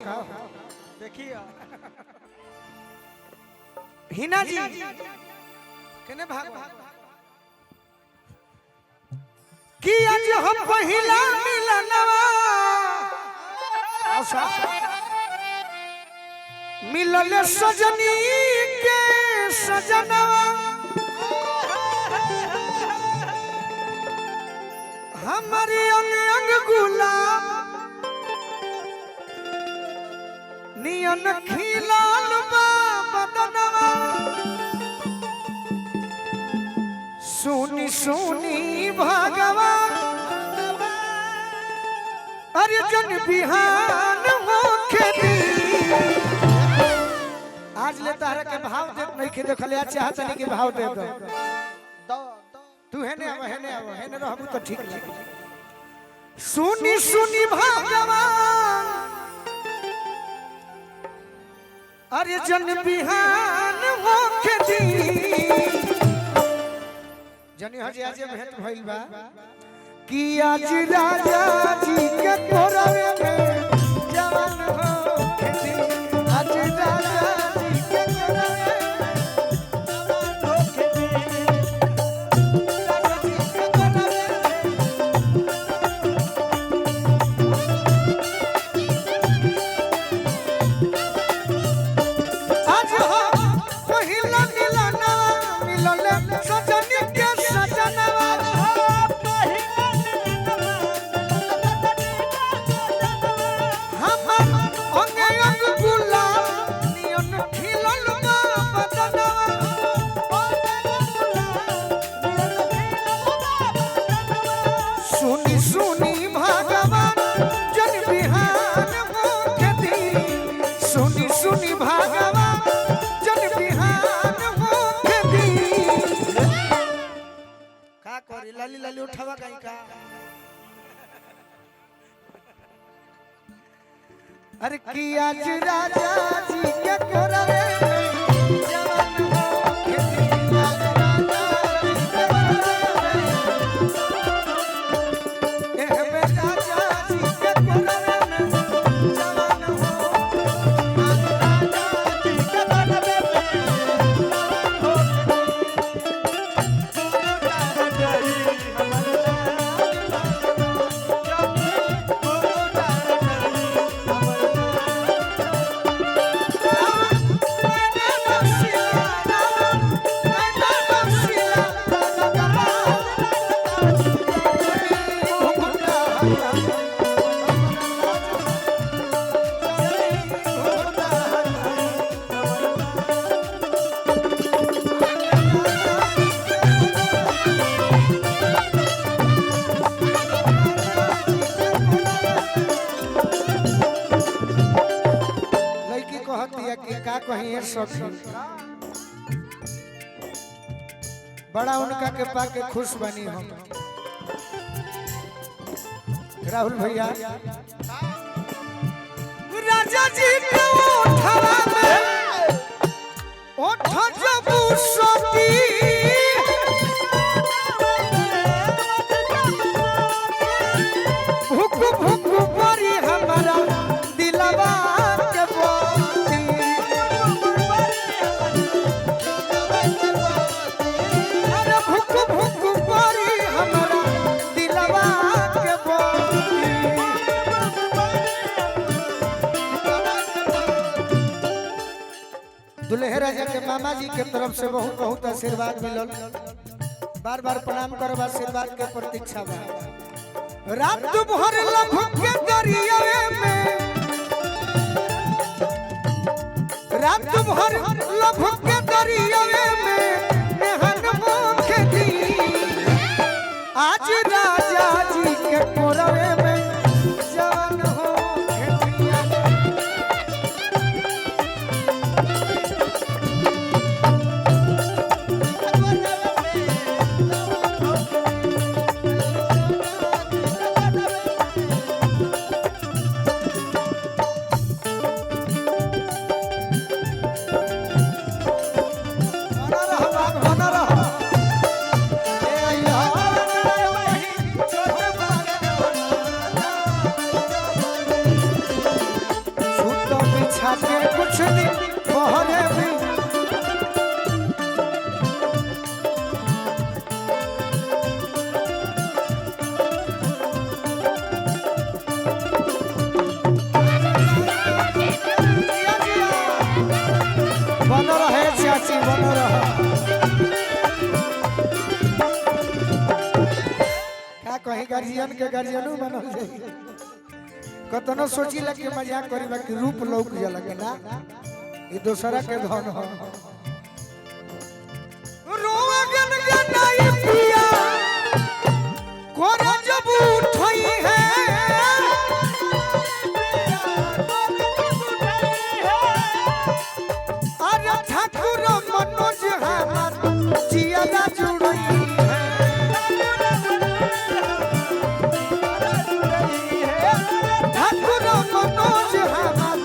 देखिए हिना जी कने भाग कि आज हम पहिला मिलनवा मिलल सजनी के सजनवा हमारी अंग अंग गुलाब नियन खिलाल बा बदनवा सुनी सुनी भगवान अर्जुन बिहान होके दी आज ले तारा के भाव दे नहीं के देखले चाहत नहीं के भाव दे दो तू है ने रहबू तो ठीक लगे सुनी सुनी भगवान अर्जुन बिहान होके दी जनी हजे आज भेंट भइल बा कि आज राजा जी के कोरवे में जवान होके दी आज राजा जी के कोरवे में जवान होके दी राजा जी के कोरवे आज हो पहिला मिलना मिलले सजनी के सजनवा लाली लाली उठावा कहीं का अरे कि आज राजा जी के कोरवे जवान होके दी आज राजा जी के कोरवे एहमे राजा जी के कोरवे में जवान हो आज राजा जी के कोरवे में जवान हो बड़ा उनका के पाके खुश बनी हम राहुल भैया राजा जी के ओठवा में ओठ जब सोती भुक भुक परी हमारा दिलवा के बोती अरे भुक भुक परी हमारा दिलवा के बोती दुल्हे राजा के मामा जी के तरफ से बहुत बहुत आशीर्वाद मिलल बार बार प्रणाम करब आशीर्वाद के प्रतीक्षा बा रात भर लभ के दरिया में रात भर लभ के दरिया में नेहन मुख दी आज राजा जी के कोरवे में जवान हो खेतिया जाके कुछ दिन बहरे भी बन रहे चाची बन रहा का कहीं गार्जियन के गार्जियनो बनल जाई कतनो सोची लगे मजाक करी बाकी रूप लौक जला के ना ये दूसरा के धन हो रोवा गन गनाई पिया कोरा जब उठई है अरे ठाकुर मनोज हमार जियादा जुड़ई मनोज हमार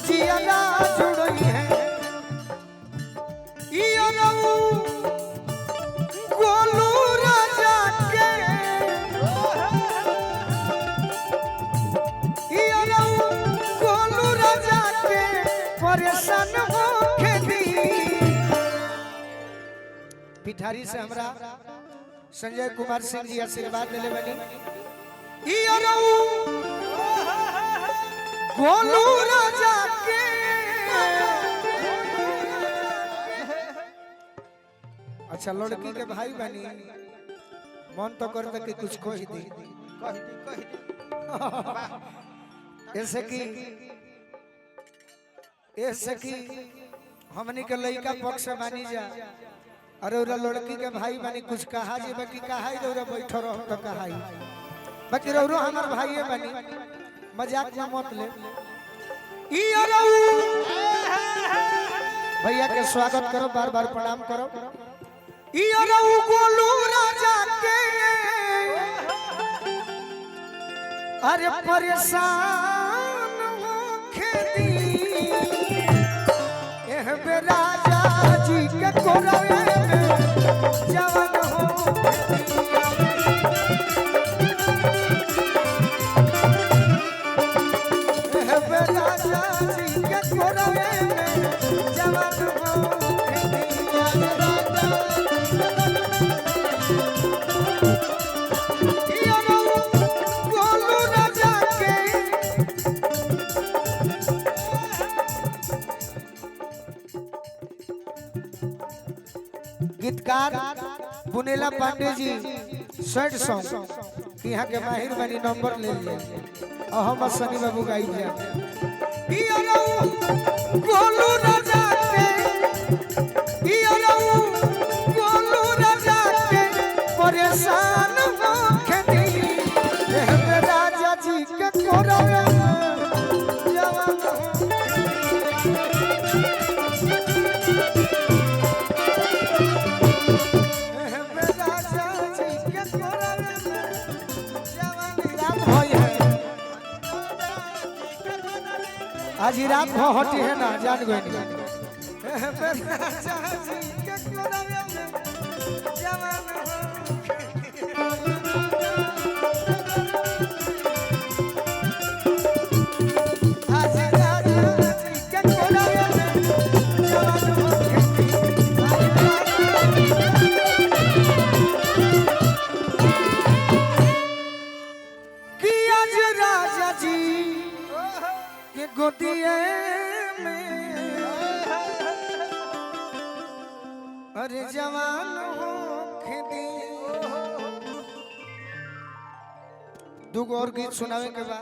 जियादा जुड़ई है गोलू राजा के गोलू राजा के परेशान हो खेती पिठारी से हमरा संजय कुमार सिंह जी आशीर्वाद ले बनी गोलू राजा के अच्छा लड़की के भाई बनी मन तो करता कि कुछ कह दी ऐसे कि हमनी के लड़का पक्ष से मानी जा अरे उरा लड़की के भाई बनी कुछ कहा जी बाकी कहा ही बैठो रहो तो कहा बाकी रो हमार भाई बनी मजाक में मत ले भैया के स्वागत करो बार बार प्रणाम करो गोलू राजा के अरे परेशान हो खेती राजा जी के कोरवे में जवान हो राजा जी के कोरवे में जवान हो गोलू राजा के गीतकार बुनेला पांडे जी सैड सॉन्ग यहाँ के माहिर बनी नंबर ले लिए हम सनी बाबू गाई गोलू राजा के गोलू राजा के परेशान हो खेती राजा जी के कोरवे जवान राजा जी के कोरवे जवान है आज ही रात हो हटी है ना जान गई राजा जी के गोदिए में अरे जवान हो खेती दूगो और गीत सुनावे के बाद